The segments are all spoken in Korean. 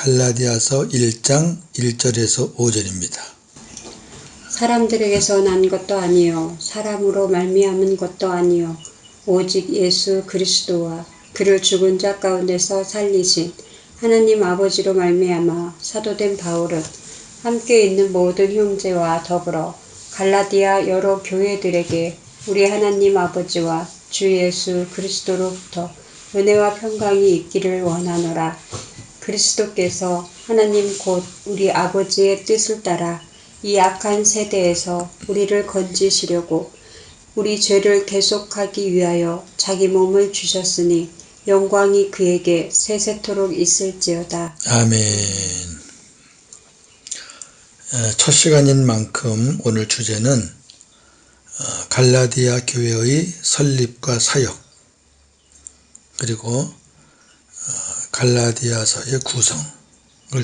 갈라디아서 1장 1절에서 5절입니다. 사람들에게서 난 것도 아니요 사람으로 말미암은 것도 아니요 오직 예수 그리스도와 그를 죽은 자 가운데서 살리신 하나님 아버지로 말미암아 사도된 바울은 함께 있는 모든 형제와 더불어 갈라디아 여러 교회들에게 우리 하나님 아버지와 주 예수 그리스도로부터 은혜와 평강이 있기를 원하노라. 그리스도께서 하나님 곧 우리 아버지의 뜻을 따라 이 악한 세대에서 우리를 건지시려고 우리 죄를 계속하기 위하여 자기 몸을 주셨으니 영광이 그에게 세세토록 있을지어다. 아멘. 첫 시간인 만큼 오늘 주제는 갈라디아 교회의 설립과 사역, 그리고 갈라디아서의 구성을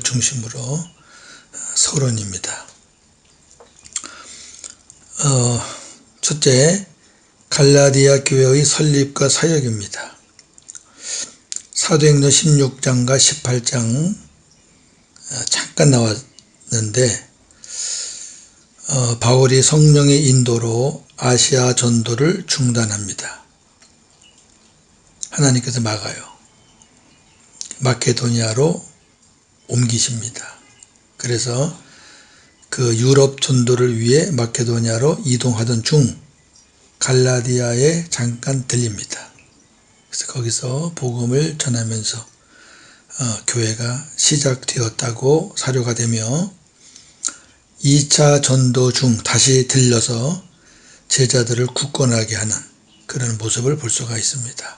중심으로 서론입니다. 첫째, 갈라디아 교회의 설립과 사역입니다. 사도행전 16장과 18장 잠깐 나왔는데 바울이 성령의 인도로 아시아 전도를 중단합니다. 하나님께서 막아요. 마케도니아로 옮기십니다. 그래서 그 유럽 전도를 위해 마케도니아로 이동하던 중 갈라디아에 잠깐 들립니다. 그래서 거기서 복음을 전하면서 교회가 시작되었다고 사료가 되며 2차 전도 중 다시 들려서 제자들을 굳건하게 하는 그런 모습을 볼 수가 있습니다.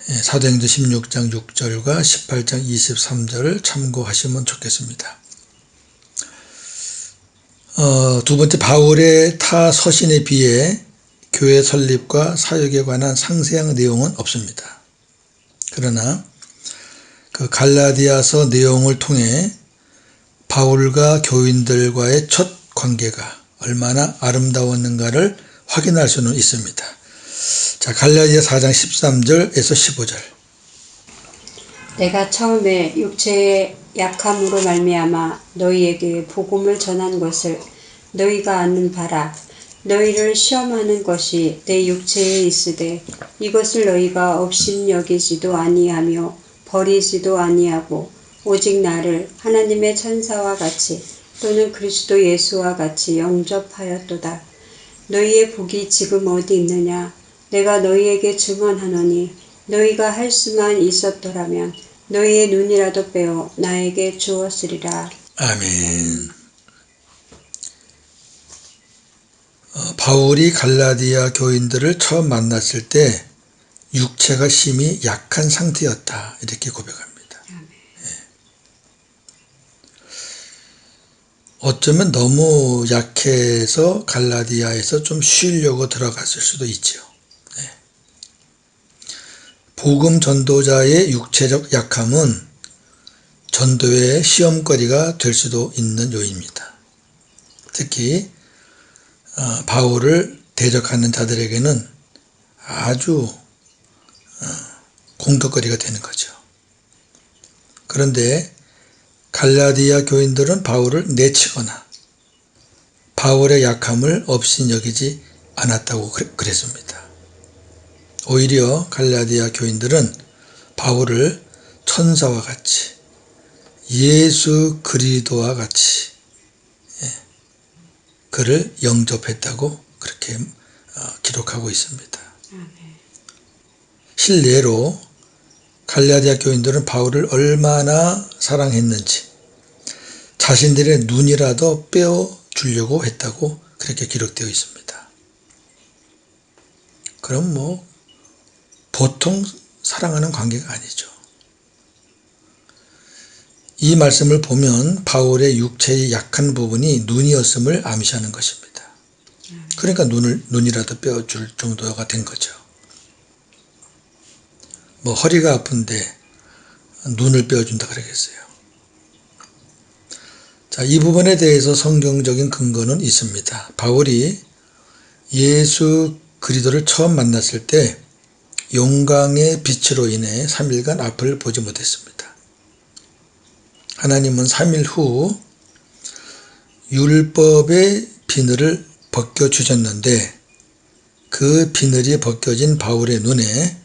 사도행전 16장 6절과 18장 23절을 참고하시면 좋겠습니다. 두 번째, 바울의 타 서신에 비해 교회 설립과 사역에 관한 상세한 내용은 없습니다. 그러나 그 갈라디아서 내용을 통해 바울과 교인들과의 첫 관계가 얼마나 아름다웠는가를 확인할 수는 있습니다. 자, 갈라디아 4장 13절에서 15절. 내가 처음에 육체의 약함으로 말미암아 너희에게 복음을 전한 것을 너희가 아는 바라. 너희를 시험하는 것이 내 육체에 있으되 이것을 너희가 업신여기지도 아니하며 버리지도 아니하고 오직 나를 하나님의 천사와 같이 또는 그리스도 예수와 같이 영접하였도다. 너희의 복이 지금 어디 있느냐? 내가 너희에게 증언하노니 너희가 할 수만 있었더라면 너희의 눈이라도 빼어 나에게 주었으리라. 아멘. 바울이 갈라디아 교인들을 처음 만났을 때 육체가 심히 약한 상태였다, 이렇게 고백합니다. 어쩌면 너무 약해서 갈라디아에서 좀 쉬려고 들어갔을 수도 있죠. 복음 전도자의 육체적 약함은 전도의 시험거리가 될 수도 있는 요인입니다. 특히 바울을 대적하는 자들에게는 아주 공격거리가 되는 거죠. 그런데 갈라디아 교인들은 바울을 내치거나 바울의 약함을 업신여기지 않았다고 그랬습니다. 오히려 갈라디아 교인들은 바울을 천사와 같이, 예수 그리스도와 같이 그를 영접했다고 그렇게 기록하고 있습니다. 실례로 갈라디아 교인들은 바울을 얼마나 사랑했는지 자신들의 눈이라도 빼어주려고 했다고 그렇게 기록되어 있습니다. 그럼 보통 사랑하는 관계가 아니죠. 이 말씀을 보면 바울의 육체의 약한 부분이 눈이었음을 암시하는 것입니다. 그러니까 눈이라도 빼어줄 정도가 된 거죠. 허리가 아픈데 눈을 빼어준다 그러겠어요. 자, 이 부분에 대해서 성경적인 근거는 있습니다. 바울이 예수 그리스도를 처음 만났을 때 용광의 빛으로 인해 3일간 앞을 보지 못했습니다. 하나님은 3일 후 율법의 비늘을 벗겨주셨는데 그 비늘이 벗겨진 바울의 눈에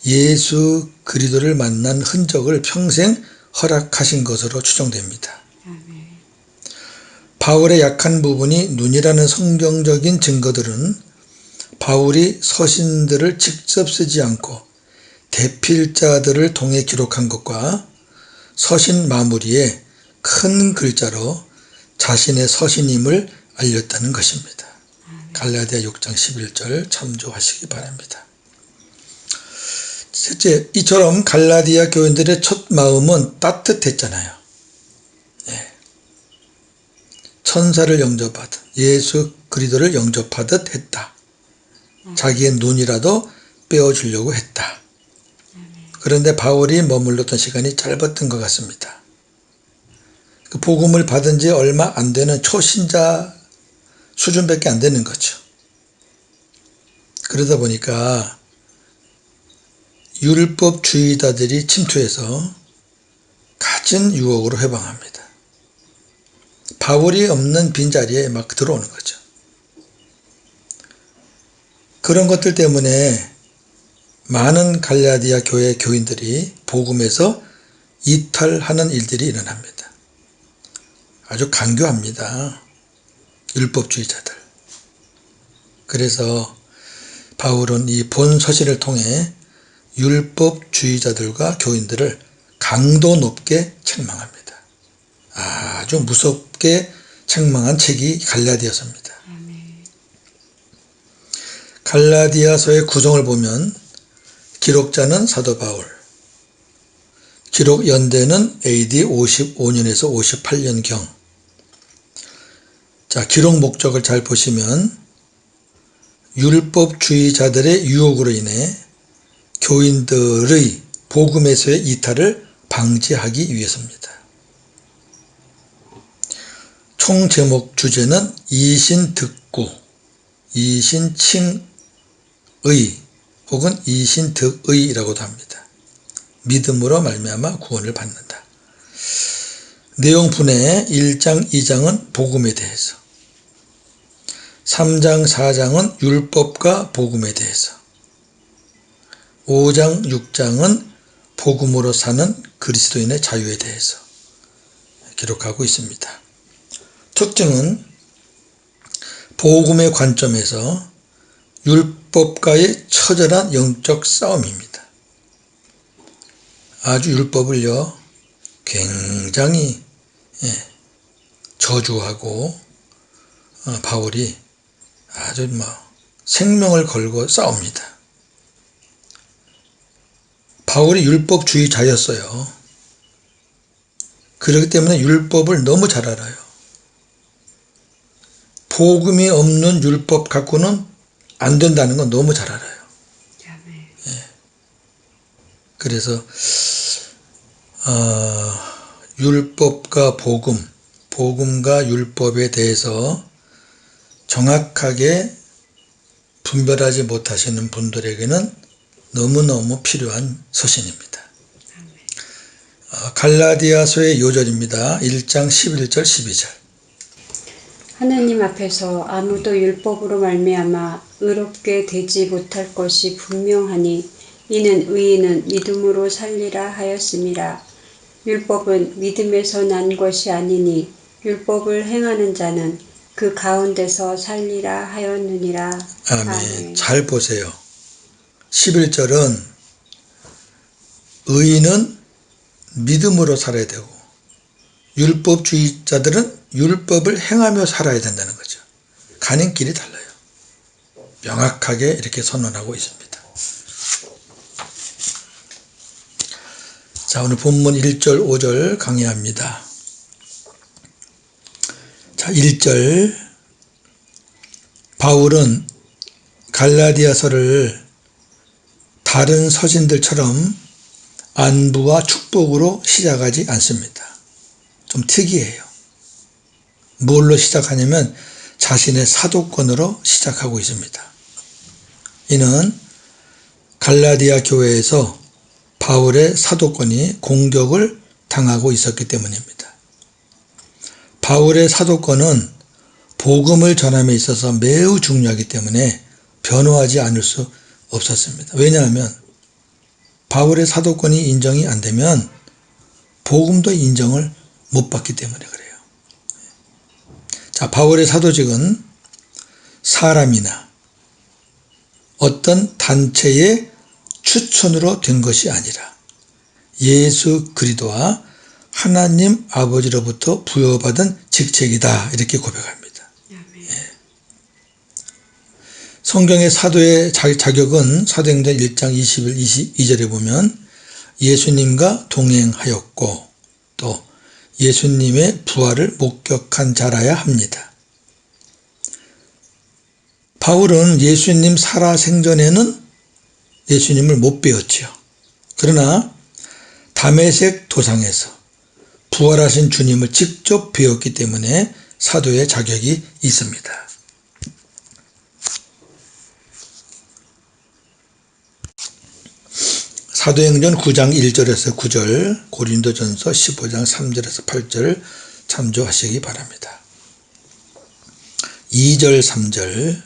예수 그리스도를 만난 흔적을 평생 허락하신 것으로 추정됩니다. 바울의 약한 부분이 눈이라는 성경적인 증거들은 바울이 서신들을 직접 쓰지 않고 대필자들을 통해 기록한 것과 서신 마무리에 큰 글자로 자신의 서신임을 알렸다는 것입니다. 갈라디아 6장 11절 참조하시기 바랍니다. 셋째, 이처럼 갈라디아 교인들의 첫 마음은 따뜻했잖아요. 천사를 영접하듯 예수 그리스도를 영접하듯 했다. 자기의 눈이라도 빼어주려고 했다. 그런데 바울이 머물렀던 시간이 짧았던 것 같습니다. 그 복음을 받은 지 얼마 안 되는 초신자 수준밖에 안 되는 거죠. 그러다 보니까 율법주의자들이 침투해서 가진 유혹으로 해방합니다. 바울이 없는 빈자리에 막 들어오는 거죠. 그런 것들 때문에 많은 갈라디아 교회 교인들이 복음에서 이탈하는 일들이 일어납니다. 아주 간교합니다. 율법주의자들. 그래서 바울은 이 본 서신을 통해 율법주의자들과 교인들을 강도 높게 책망합니다. 아주 무섭게 책망한 책이 갈라디아서입니다. 갈라디아서의 구성을 보면 기록자는 사도 바울, 기록 연대는 AD 55년에서 58년경. 자, 기록 목적을 잘 보시면 율법주의자들의 유혹으로 인해 교인들의 복음에서의 이탈을 방지하기 위해서입니다. 총 제목 주제는 이신득구, 이신칭의 혹은 이신득의라고도 합니다. 믿음으로 말미암아 구원을 받는다. 내용 분해 1장, 2장은 복음에 대해서, 3장, 4장은 율법과 복음에 대해서, 5장, 6장은 복음으로 사는 그리스도인의 자유에 대해서 기록하고 있습니다. 특징은 복음의 관점에서 율법과의 처절한 영적 싸움입니다. 아주 율법을요 굉장히 저주하고 바울이 아주 생명을 걸고 싸웁니다. 바울이 율법주의자였어요. 그렇기 때문에 율법을 너무 잘 알아요. 복음이 없는 율법 갖고는 안 된다는 건 너무 잘 알아요. 그래서 율법과 복음, 복음과 율법에 대해서 정확하게 분별하지 못하시는 분들에게는 너무너무 필요한 서신입니다. 갈라디아서의 요절입니다. 1장 11절 12절. 하나님 앞에서 아무도 율법으로 말미암아 의롭게 되지 못할 것이 분명하니 이는 의인은 믿음으로 살리라 하였음이라. 율법은 믿음에서 난 것이 아니니 율법을 행하는 자는 그 가운데서 살리라 하였느니라. 아멘. 잘 보세요. 11절은 의인은 믿음으로 살아야 되고 율법주의자들은 율법을 행하며 살아야 된다는 거죠. 가는 길이 달라요. 명확하게 이렇게 선언하고 있습니다. 자, 오늘 본문 1절 5절 강의합니다. 자, 1절 바울은 갈라디아서를 다른 서신들처럼 안부와 축복으로 시작하지 않습니다. 좀 특이해요. 뭘로 시작하냐면 자신의 사도권으로 시작하고 있습니다. 이는 갈라디아 교회에서 바울의 사도권이 공격을 당하고 있었기 때문입니다. 바울의 사도권은 복음을 전함에 있어서 매우 중요하기 때문에 변호하지 않을 수 없었습니다. 왜냐하면 바울의 사도권이 인정이 안 되면 복음도 인정을 못 받기 때문에 그래요. 자, 바울의 사도직은 사람이나 어떤 단체의 추천으로 된 것이 아니라 예수 그리스도와 하나님 아버지로부터 부여받은 직책이다, 이렇게 고백합니다. 성경의 사도의 자격은 사도행전 1장 21, 22절에 보면 예수님과 동행하였고 또 예수님의 부활을 목격한 자라야 합니다. 바울은 예수님 살아생전에는 예수님을 못 배웠지요. 그러나 다메섹 도상에서 부활하신 주님을 직접 배웠기 때문에 사도의 자격이 있습니다. 사도행전 9장 1절에서 9절, 고린도전서 15장 3절에서 8절 참조하시기 바랍니다. 2절 3절,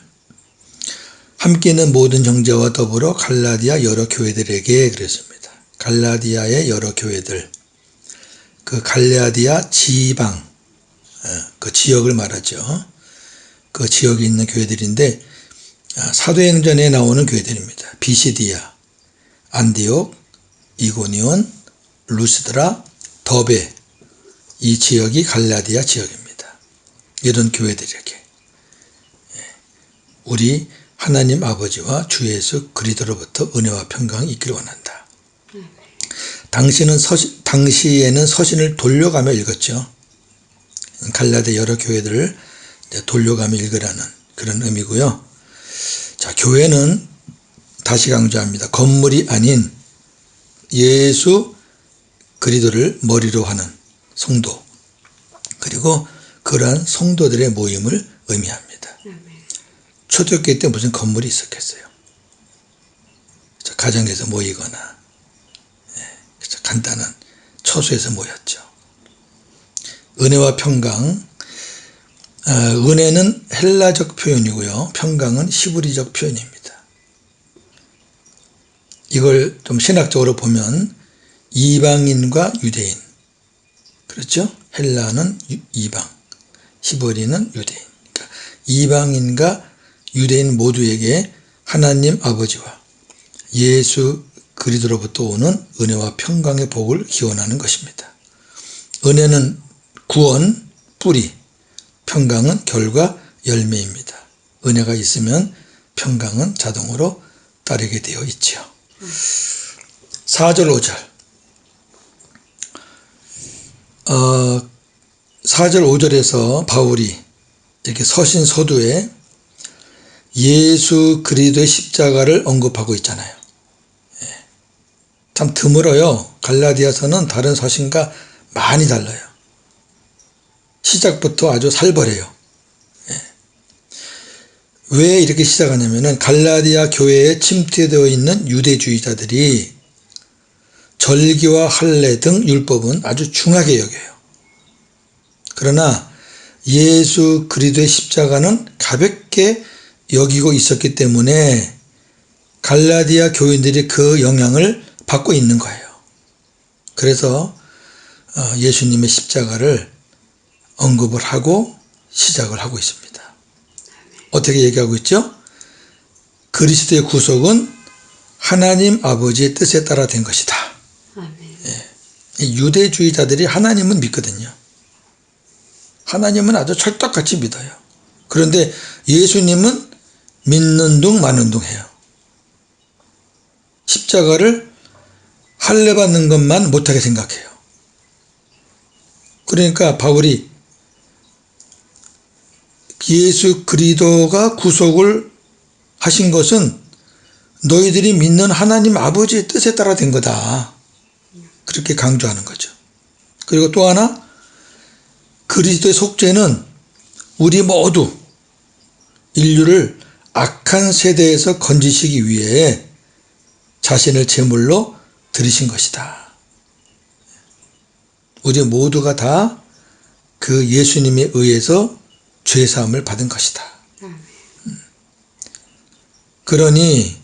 함께 있는 모든 형제와 더불어 갈라디아 여러 교회들에게 그랬습니다. 갈라디아의 여러 교회들, 그 갈라디아 지방, 그 지역을 말하죠. 그 지역에 있는 교회들인데 사도행전에 나오는 교회들입니다. 비시디아, 안디옥, 이고니온, 루스드라, 더베, 이 지역이 갈라디아 지역입니다. 이런 교회들에게 우리 하나님 아버지와 주 예수 그리스도로부터 은혜와 평강이 있기를 원한다. 당시에는 서신을 돌려가며 읽었죠. 갈라디아 여러 교회들을 돌려가며 읽으라는 그런 의미고요. 자, 교회는 다시 강조합니다. 건물이 아닌 예수 그리스도를 머리로 하는 성도, 그리고 그러한 성도들의 모임을 의미합니다. 초대교회 때 무슨 건물이 있었겠어요? 가정에서 모이거나 간단한 처소에서 모였죠. 은혜와 평강, 은혜는 헬라적 표현이고요. 평강은 히브리적 표현입니다. 이걸 좀 신학적으로 보면 이방인과 유대인, 그렇죠? 헬라는 이방, 히브리는 유대인. 그러니까 이방인과 유대인 모두에게 하나님 아버지와 예수 그리스도로부터 오는 은혜와 평강의 복을 기원하는 것입니다. 은혜는 구원, 뿌리, 평강은 결과, 열매입니다. 은혜가 있으면 평강은 자동으로 따르게 되어 있지요. 4절 5절 4절 5절에서 바울이 이렇게 서신 서두에 예수 그리스도의 십자가를 언급하고 있잖아요. 참 드물어요. 갈라디아서는 다른 서신과 많이 달라요. 시작부터 아주 살벌해요. 왜 이렇게 시작하냐면은 갈라디아 교회에 침투되어 있는 유대주의자들이 절기와 할례 등 율법은 아주 중하게 여겨요. 그러나 예수 그리스도의 십자가는 가볍게 여기고 있었기 때문에 갈라디아 교인들이 그 영향을 받고 있는 거예요. 그래서 예수님의 십자가를 언급을 하고 시작을 하고 있습니다. 어떻게 얘기하고 있죠? 그리스도의 구속은 하나님 아버지의 뜻에 따라 된 것이다. 유대주의자들이 하나님은 믿거든요. 하나님은 아주 철떡같이 믿어요. 그런데 예수님은 믿는 둥 마는 둥 해요. 십자가를 할례 받는 것만 못하게 생각해요. 그러니까 바울이 예수 그리스도가 구속을 하신 것은 너희들이 믿는 하나님 아버지의 뜻에 따라 된 거다. 그렇게 강조하는 거죠. 그리고 또 하나, 그리스도의 속죄는 우리 모두 인류를 악한 세대에서 건지시기 위해 자신을 제물로 드리신 것이다. 우리 모두가 다 그 예수님에 의해서 죄사함을 받은 것이다. 그러니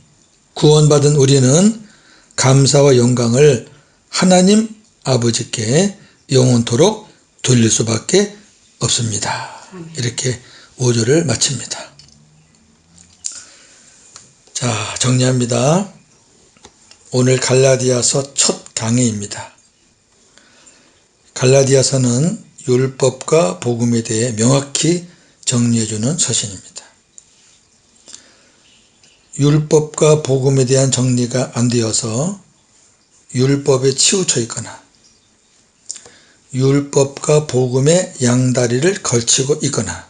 구원받은 우리는 감사와 영광을 하나님 아버지께 영원토록 돌릴 수밖에 없습니다. 이렇게 5절을 마칩니다. 자, 정리합니다. 오늘 갈라디아서 첫 강의입니다. 갈라디아서는 율법과 복음에 대해 명확히 정리해주는 서신입니다. 율법과 복음에 대한 정리가 안 되어서 율법에 치우쳐 있거나 율법과 복음의 양다리를 걸치고 있거나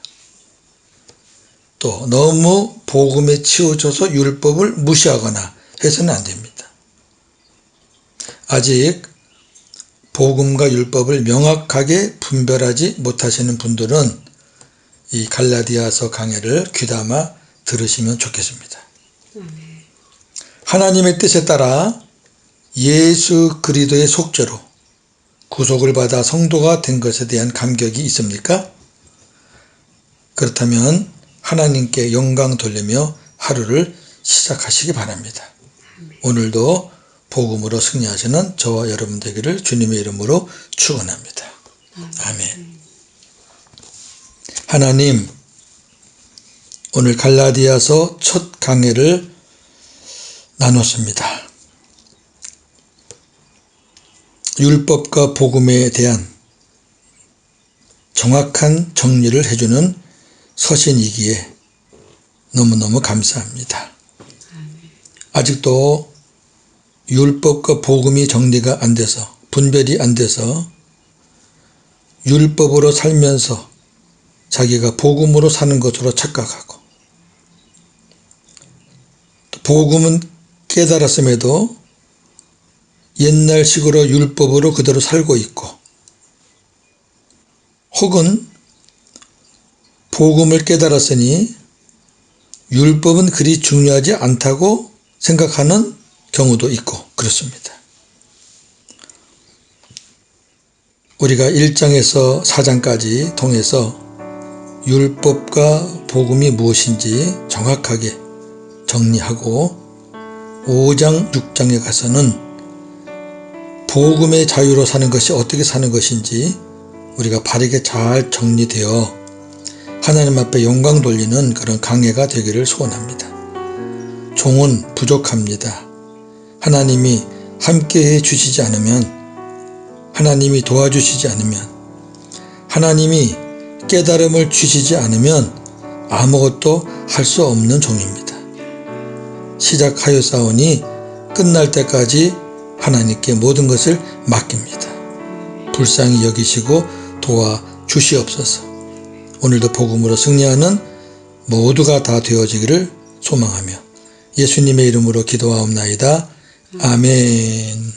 또 너무 복음에 치우쳐서 율법을 무시하거나 해서는 안 됩니다. 아직 복음과 율법을 명확하게 분별하지 못하시는 분들은 이 갈라디아서 강해를 귀담아 들으시면 좋겠습니다. 하나님의 뜻에 따라 예수 그리스도의 속죄로 구속을 받아 성도가 된 것에 대한 감격이 있습니까? 그렇다면 하나님께 영광 돌리며 하루를 시작하시기 바랍니다. 오늘도 복음으로 승리하시는 저와 여러분 되기를 주님의 이름으로 축원합니다. 아멘. 하나님, 오늘 갈라디아서 첫 강해를 나눴습니다. 율법과 복음에 대한 정확한 정리를 해주는 서신이기에 너무너무 감사합니다. 아직도 율법과 복음이 정리가 안 돼서 분별이 안 돼서 율법으로 살면서 자기가 복음으로 사는 것으로 착각하고 복음은 깨달았음에도 옛날식으로 율법으로 그대로 살고 있고 혹은 복음을 깨달았으니 율법은 그리 중요하지 않다고 생각하는 경우도 있고 그렇습니다. 우리가 1장에서 4장까지 통해서 율법과 복음이 무엇인지 정확하게 정리하고 5장, 6장에 가서는 복음의 자유로 사는 것이 어떻게 사는 것인지 우리가 바르게 잘 정리되어 하나님 앞에 영광 돌리는 그런 강해가 되기를 소원합니다. 종은 부족합니다. 하나님이 함께해 주시지 않으면, 하나님이 도와주시지 않으면, 하나님이 깨달음을 주시지 않으면 아무것도 할 수 없는 종입니다. 시작하였사오니 끝날 때까지 하나님께 모든 것을 맡깁니다. 불쌍히 여기시고 도와주시옵소서. 오늘도 복음으로 승리하는 모두가 다 되어지기를 소망하며 예수님의 이름으로 기도하옵나이다. 아멘.